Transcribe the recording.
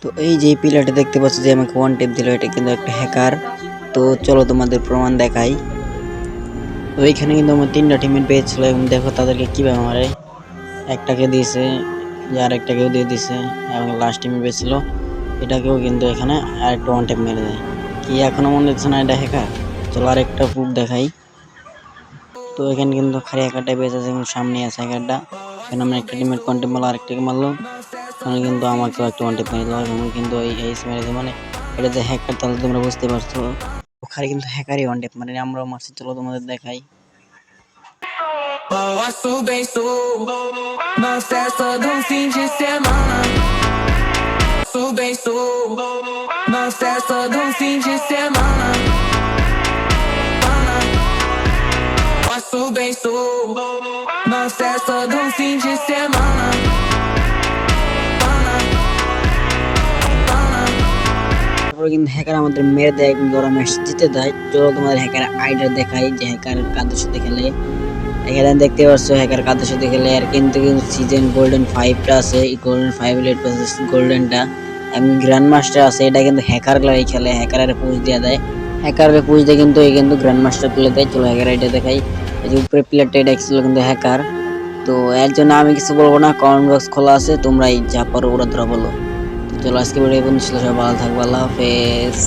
তো এই যে প্লেয়ারটা দেখতে পাচ্ছ যে আমাকে ওয়ান টেপ দিল, এটা কিন্তু একটা হ্যাকার। তো চলো তোমাদের প্রমাণ দেখাই। তো এইখানে কিন্তু আমার 3টা টিমমেট পেয়েছিল এবং দেখো তাদেরকে কিভাবে মারে। একটাকে দিয়েছে, আরেকটাকেও দিয়ে দিছে এবং লাস্ট টিমে পেয়েছিল এটাকেও কিন্তু এখানে আরেকটা ওয়ান টেপ মেরে দেয়। কি এখনো মনে হচ্ছে না এটা হ্যাকার? চলো আরেকটা প্রুফ দেখাই। তো এখানে কিন্তু খালি হ্যাকারটা বেঁচে আছে, কিন্তু সামনে আছে হ্যাকারটা। এখানে আমরা একটা টিমের কন্টেপ মারলো, আরেকটাকে মারলো, মানে কিন্তু আমাকেও একটা ওয়ান টেপ মেরে দিল এবং কিন্তু এই এইস মেরেছে, মানে এটা যে হ্যাকার তাহলে তোমরা বুঝতে পারছো। খালি কিন্তু হ্যাকারই ওয়ান টেপ, মানে আমরাও মারছি। চলো তোমাদের দেখাই। Posso bem sou na festa do fim de semana. Sou bem sou na festa do fim de semana. Posso bem sou na festa do fim de semana. তারপরে কিন্তু হ্যাকার আমাদের মেরে দেয় এবং ওরা ম্যাচ জিতে দেয়। চলো তোমাদের হ্যাকার আইডিয়া দেখাই যে হ্যাকার কাদের সাথে খেলে। এখানে দেখতে পাচ্ছ হ্যাকার কাদের সাথে খেলে। আর কিন্তু সিজন গোল্ডেন 5টা আছে, এই গোল্ডেন 5 লেট পাস গোল্ডেনটা এবং গ্র্যান্ড মাস্টার আছে। এটা কিন্তু হ্যাকার গুলাই খেলে, হ্যাকারের পুশ দিয়ে দেয়। হ্যাকারের পুশ দিয়ে কিন্তু এই কিন্তু গ্র্যান্ড মাস্টার তুলে দেয়। চলো হ্যাকার আইডিয়া দেখাই। এই যে উপরে প্লেয়ারটা এটা ছিল কিন্তু হ্যাকার। তো এর জন্য আমি কিছু বলবো না, কমেন্ট বক্স খোলা আছে, তোমরাই যা পারো ওরা ধরা বলো। চলো আজকে ভিডিও এই পর্যন্ত ছিল, সবাই ভালো থাকবে, আল্লাহ হাফেজ।